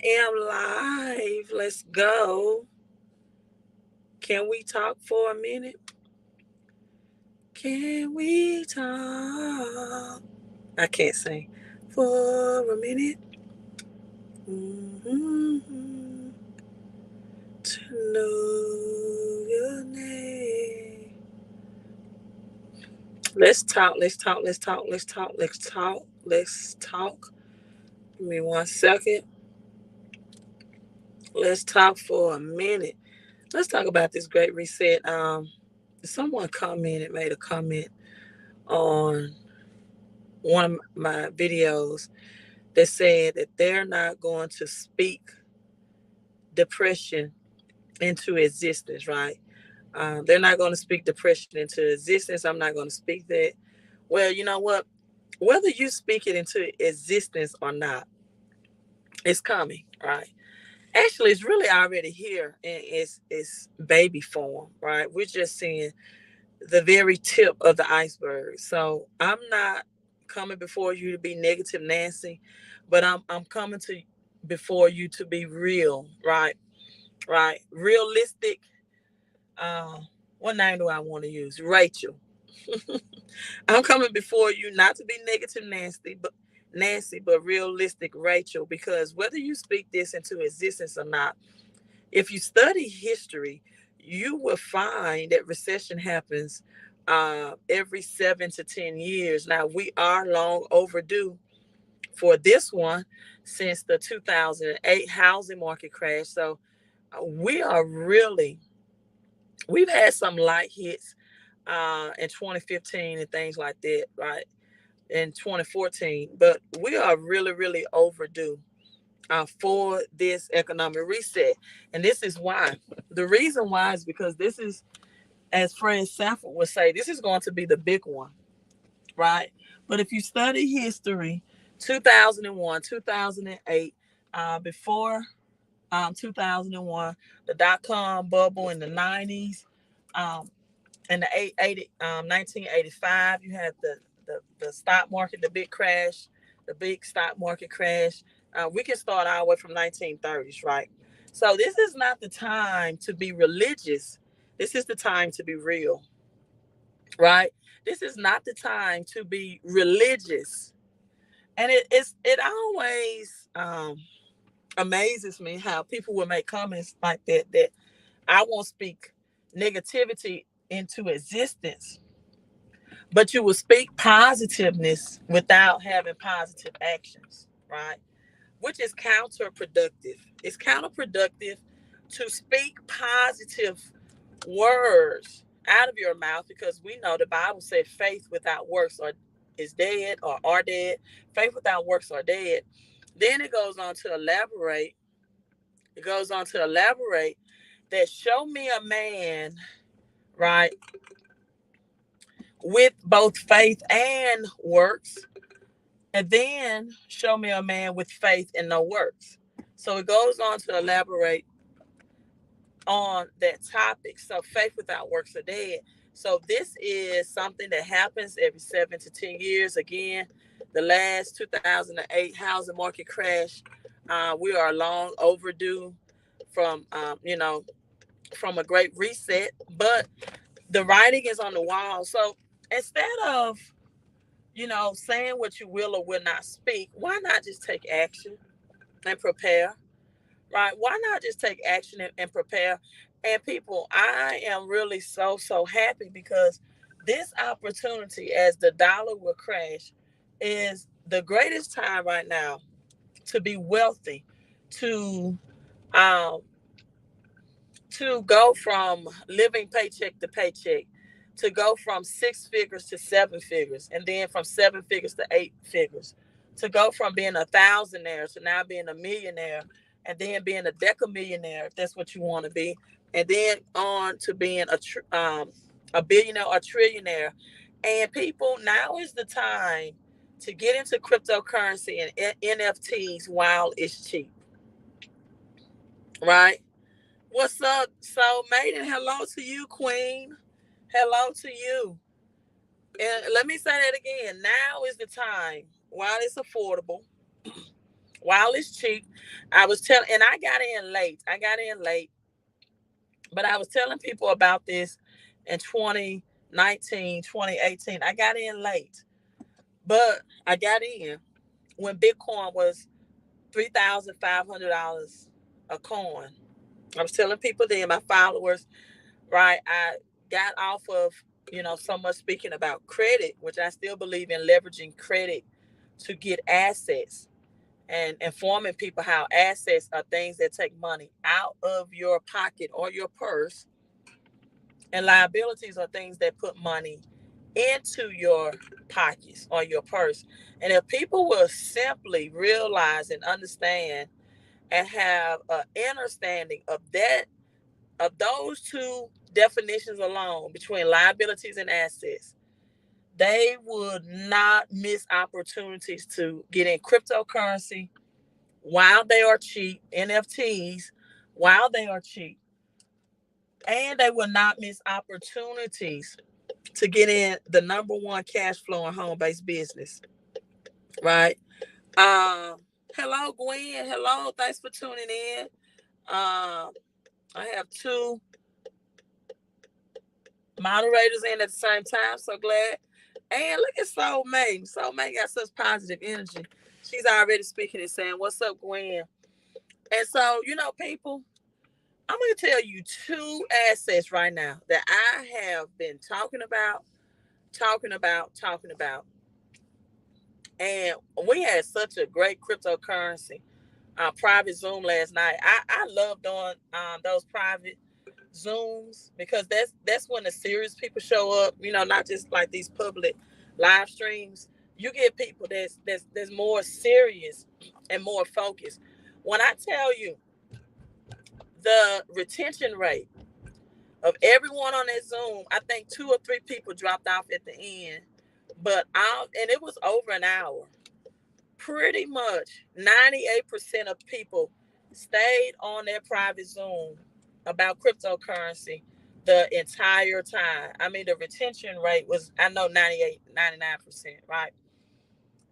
am live. Let's go. Can we talk for a minute? Can we talk? I can't sing. For a minute. Mm-hmm. To know your name. Let's talk. Let's talk. Let's talk. Let's talk. Let's talk. Let's talk. Give me 1 second. Let's talk for a minute. Let's talk about this great reset. Someone made a comment on one of my videos that said that they're not going to speak depression into existence, right? They're not going to speak depression into existence. I'm not going to speak that. Well, you know what? Whether you speak it into existence or not, it's coming, right? Actually, it's really already here in its baby form, right? We're just seeing the very tip of the iceberg. So I'm not coming before you to be negative Nancy, but I'm coming to before you to be real, right? Right. Realistic. Uh what name do I want to use? Rachel. I'm coming before you not to be negative Nancy, but realistic Rachel, because whether you speak this into existence or not, if you study history, you will find that recession happens every 7 to 10 years. Now, we are long overdue for this one since the 2008 housing market crash. So we are really, we've had some light hits in 2015 and things like that, right? In 2014, but we are really, really overdue for this economic reset. And this is why. The reason why is because this is, as Fred Sanford would say, this is going to be the big one, right? But if you study history, 2001, 2008, before 2001, the dot com bubble in the 90s, um, in the 1985, you had the stock market, the big crash, the big stock market crash. We can start our way from 1930s, right? So this is not the time to be religious. This is the time to be real, right? This is not the time to be religious. And it always amazes me how people will make comments like that I won't speak negativity into existence, but you will speak positiveness without having positive actions, right? Which is counterproductive. It's counterproductive to speak positive words out of your mouth, because we know the Bible said faith without works is dead or are dead. Faith without works are dead. Then it goes on to elaborate. It goes on to elaborate that show me a man, right, with both faith and works, and then show me a man with faith and no works. So it goes on to elaborate on that topic. So faith without works are dead. So this is something that happens every 7 to 10 years. Again, the last 2008 housing market crash. We are long overdue from, from a great reset, but the writing is on the wall. So instead of, saying what you will or will not speak, why not just take action and prepare? Right? Why not just take action and prepare? And people, I am really so happy because this opportunity, as the dollar will crash, is the greatest time right now to be wealthy, to um, to go from living paycheck to paycheck, to go from 6 figures to 7 figures, and then from 7 figures to 8 figures, to go from being a thousandaire to now being a millionaire, and then being a decamillionaire, if that's what you want to be, and then on to being a billionaire or trillionaire. And people, now is the time to get into cryptocurrency and NFTs while it's cheap, right? What's up? So, Maiden, hello to you, Queen. Hello to you. And let me say that again. Now is the time, while it's affordable, while it's cheap. I was telling, and I got in late. But I was telling people about this in 2019, 2018. I got in late, but I got in when Bitcoin was $3,500 a coin. I was telling people then, my followers, right? I got off of, so much speaking about credit, which I still believe in leveraging credit to get assets and informing people how assets are things that take money out of your pocket or your purse, and liabilities are things that put money into your pockets or your purse. And if people will simply realize and understand and have an understanding of that, of those two definitions alone between liabilities and assets, they would not miss opportunities to get in cryptocurrency while they are cheap, NFTs while they are cheap, and they will not miss opportunities to get in the number one cash flowing home based business, right? Um, Hello, Gwen. Hello, thanks for tuning in. I have two moderators in at the same time. So glad. And look at Soul May. Soul May got such positive energy. She's already speaking and saying, "What's up, Gwen?" And so, people, I'm going to tell you two assets right now that I have been talking about, talking about, talking about. And we had such a great cryptocurrency private Zoom last night. I love doing those private Zooms because that's when the serious people show up. Not just like these public live streams. You get people that's more serious and more focused. When I tell you the retention rate of everyone on that Zoom, I think two or three people dropped off at the end, but and it was over an hour. Pretty much 98% of people stayed on their private Zoom about cryptocurrency the entire time. I mean, the retention rate was, I know, 98, 99%, right?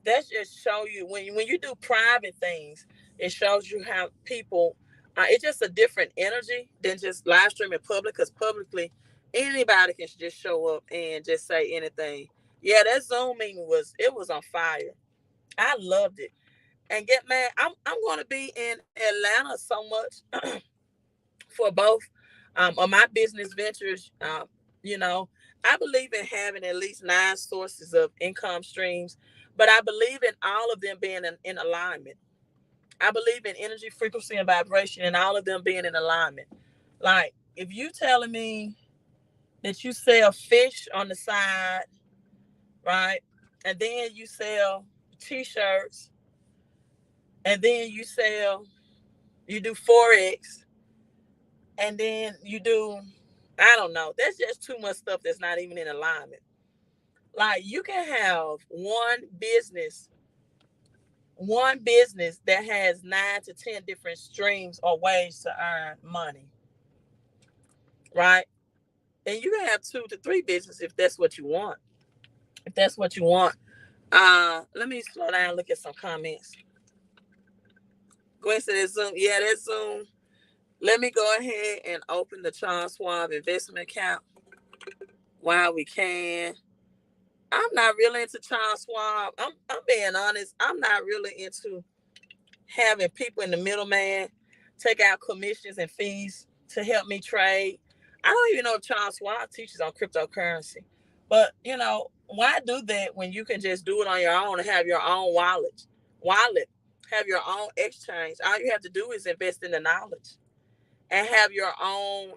That just show you when you do private things, it shows you how people, it's just a different energy than just live streaming public, because publicly, anybody can just show up and just say anything. Yeah, that Zoom meeting was on fire. I loved it. And get mad, I'm going to be in Atlanta so much for both of my business ventures. You know, I believe in having at least 9 sources of income streams, but I believe in all of them being in alignment. I believe in energy, frequency, and vibration, and all of them being in alignment. Like, if you telling me that you sell fish on the side, right, and then you sell t-shirts, and then you do forex, and then you do, I don't know, that's just too much stuff that's not even in alignment. Like, you can have one business that has 9 to 10 different streams or ways to earn money, right? And you can have 2 to 3 businesses if that's what you want. If that's what you want. Let me slow down, look at some comments. Gwen said that Zoom. Yeah, that Zoom. Let me go ahead and open the Charles Schwab investment account while we can. I'm not really into Charles Schwab. I'm being honest. I'm not really into having people in the middleman take out commissions and fees to help me trade. I don't even know if Charles Schwab teaches on cryptocurrency. But, why do that when you can just do it on your own and have your own wallet, have your own exchange? All you have to do is invest in the knowledge and have your own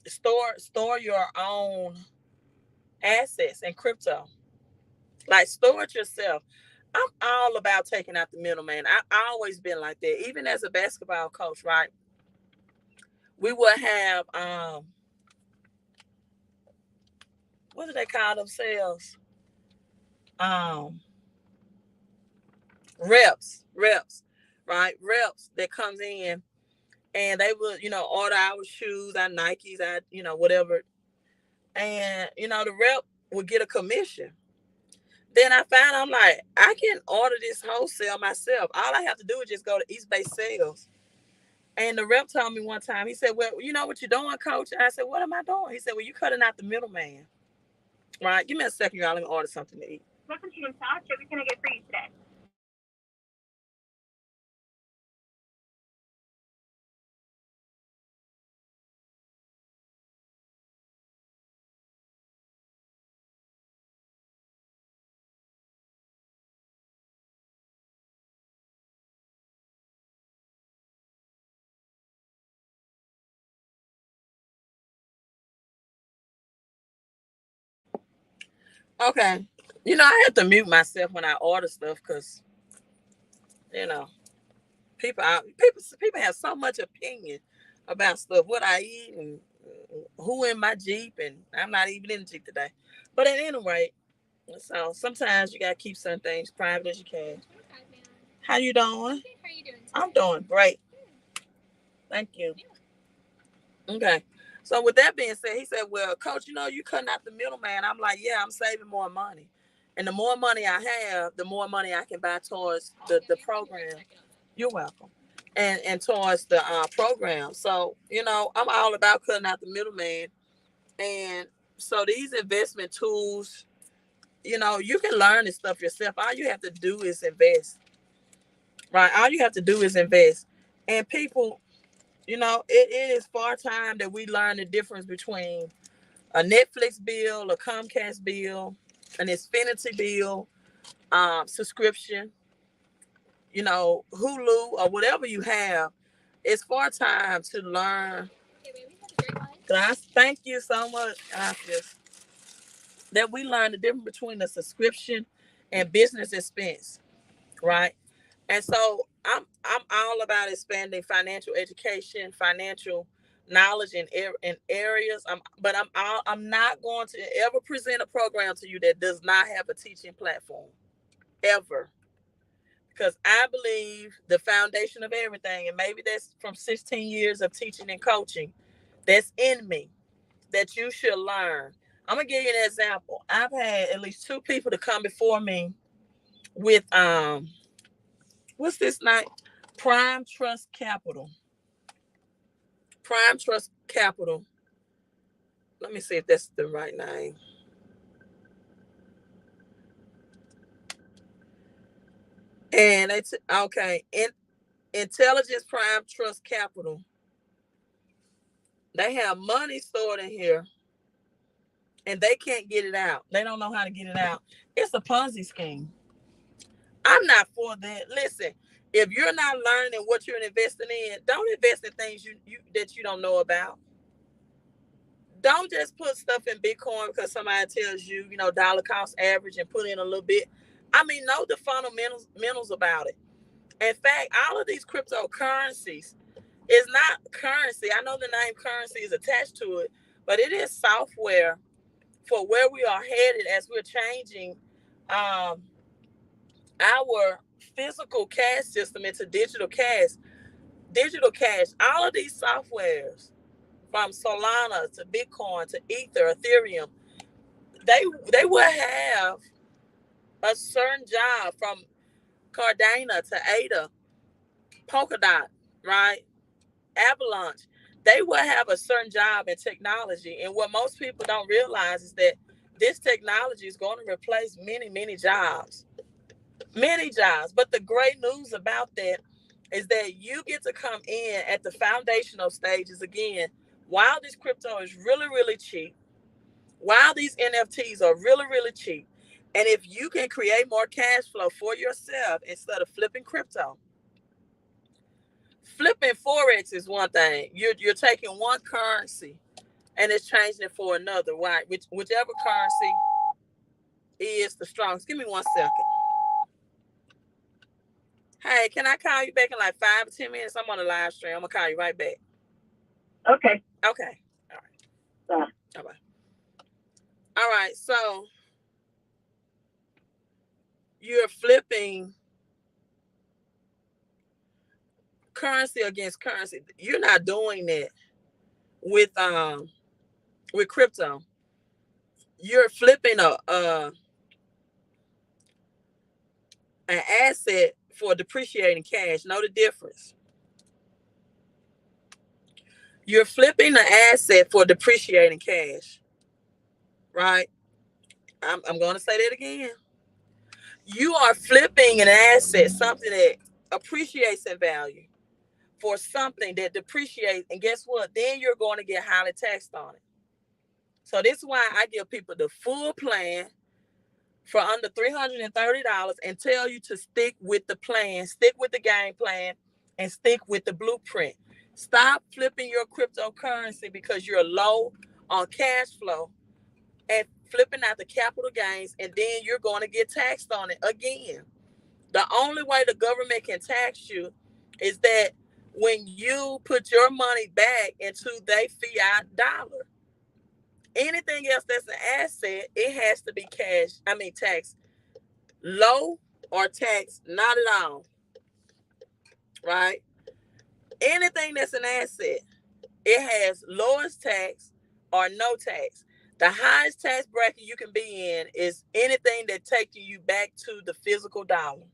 store your own assets in crypto. Like, store it yourself. I'm all about taking out the middleman. I always been like that. Even as a basketball coach, right? We would have what do they call themselves? Um reps, right? Reps that comes in and they would, order our shoes, our Nikes, our, whatever. And, the rep would get a commission. Then I found I'm like, I can order this wholesale myself. All I have to do is just go to East Bay Sales. And the rep told me one time, he said, well, you know what you're doing, coach? And I said, what am I doing? He said, well, you're cutting out the middleman. Right? Give me a second, y'all. Let me order something to eat. Welcome to Massage. What can I get for you today? Okay. I have to mute myself when I order stuff because, you know, people have so much opinion about stuff, what I eat and who in my Jeep, and I'm not even in the Jeep today. But at any rate, so sometimes you gotta keep some things private as you can. How you doing? How you doing? I'm doing great. Thank you. Okay. So with that being said, he said, well, coach, you cutting out the middleman. I'm like, yeah, I'm saving more money. And the more money I have, the more money I can buy towards the program. You're welcome. And towards the program. So, I'm all about cutting out the middleman. And so these investment tools, you can learn this stuff yourself. All you have to do is invest. Right? All you have to do is invest. And people, it is far time that we learn the difference between a Netflix bill, a Comcast bill, an Xfinity bill, subscription, Hulu or whatever you have. It's far time to learn. Guys, thank you so much, Gracias. That we learn the difference between a subscription and business expense, right? And so I'm all about expanding financial education, financial knowledge in areas. I'm not going to ever present a program to you that does not have a teaching platform, ever, because I believe the foundation of everything, and maybe that's from 16 years of teaching and coaching, that's in me that you should learn. I'm gonna give you an example. I've had at least two people to come before me with what's this night? Prime Trust Capital. Prime Trust Capital. Let me see if that's the right name. And it's okay. Intelligence Prime Trust Capital. They have money stored in here and they can't get it out. They don't know how to get it out. It's a Ponzi scheme. I'm not for that. Listen, if you're not learning what you're investing in, don't invest in things you that you don't know about. Don't just put stuff in Bitcoin because somebody tells you, dollar cost average and put in a little bit. I mean, know the fundamentals about it. In fact, all of these cryptocurrencies is not currency. I know the name currency is attached to it, but it is software for where we are headed as we're changing um, our physical cash system into digital cash. Digital cash, all of these softwares from Solana to Bitcoin to Ether, Ethereum, they will have a certain job from Cardano to ADA, Polkadot, right? Avalanche. They will have a certain job in technology. And what most people don't realize is that this technology is going to replace many, many jobs. Many jobs. But the great news about that is that you get to come in at the foundational stages again. While this crypto is really, really cheap, while these NFTs are really, really cheap, and if you can create more cash flow for yourself instead of flipping crypto, flipping forex is one thing. You're taking one currency and it's changing it for another, right? Whichever currency is the strongest. Give me 1 second. Hey, can I call you back in like 5 or 10 minutes? I'm on a live stream. I'm gonna call you right back. Okay. Okay. All right. Bye bye. All right. So you're flipping currency against currency. You're not doing that with crypto. You're flipping an asset for depreciating cash. Know the difference. You're flipping an asset for depreciating cash, right? I'm going to say that again. You are flipping an asset, something that appreciates in value, for something that depreciates. And guess what? Then you're going to get highly taxed on it. So this is why I give people the full plan for under $330 and tell you to stick with the plan, stick with the game plan, and stick with the blueprint. Stop flipping your cryptocurrency because you're low on cash flow and flipping out the capital gains, and then you're going to get taxed on it again. The only way the government can tax you is that when you put your money back into their fiat dollar. Anything else that's an asset, it has to be taxed low or taxed not at all. Right? Anything that's an asset, it has lowest tax or no tax. The highest tax bracket you can be in is anything that takes you back to the physical dollar.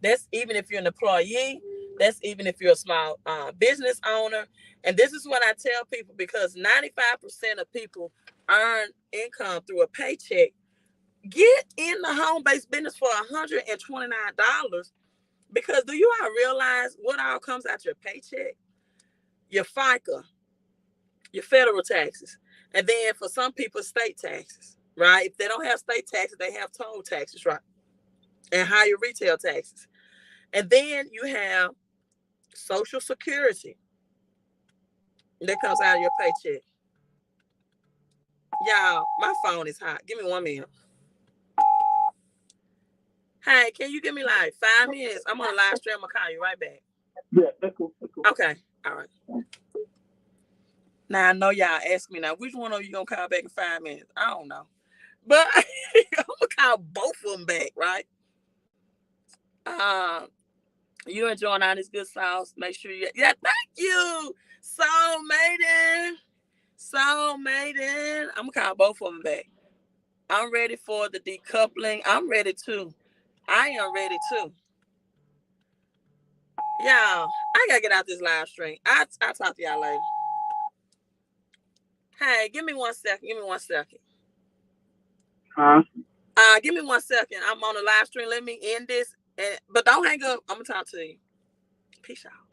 That's even if you're an employee. That's even if you're a small business owner. And this is what I tell people, because 95% of people earn income through a paycheck. Get in the home-based business for $129, because do you all realize what all comes out your paycheck? Your FICA, your federal taxes, and then for some people, state taxes, right? If they don't have state taxes, they have toll taxes, right? And higher retail taxes. And then you have Social Security that comes out of your paycheck. Y'all, my phone is hot. Give me 1 minute. Hey, can you give me like 5 minutes? I'm on a live stream. I'm going to call you right back. Yeah, that's cool. Okay. All right. Now, I know y'all ask me now, which one of you going to call back in 5 minutes? I don't know. But I'm going to call both of them back, right? You enjoying all this good sauce? Make sure you... Yeah, thank you. Soul Maiden. I'm going to call both of them back. I'm ready for the decoupling. I'm ready too. I am ready too. Y'all, I got to get out this live stream. I'll talk to y'all later. Hey, give me 1 second. Give me 1 second. Give me 1 second. I'm on the live stream. Let me end this. But don't hang up. I'm going to talk to you. Peace out.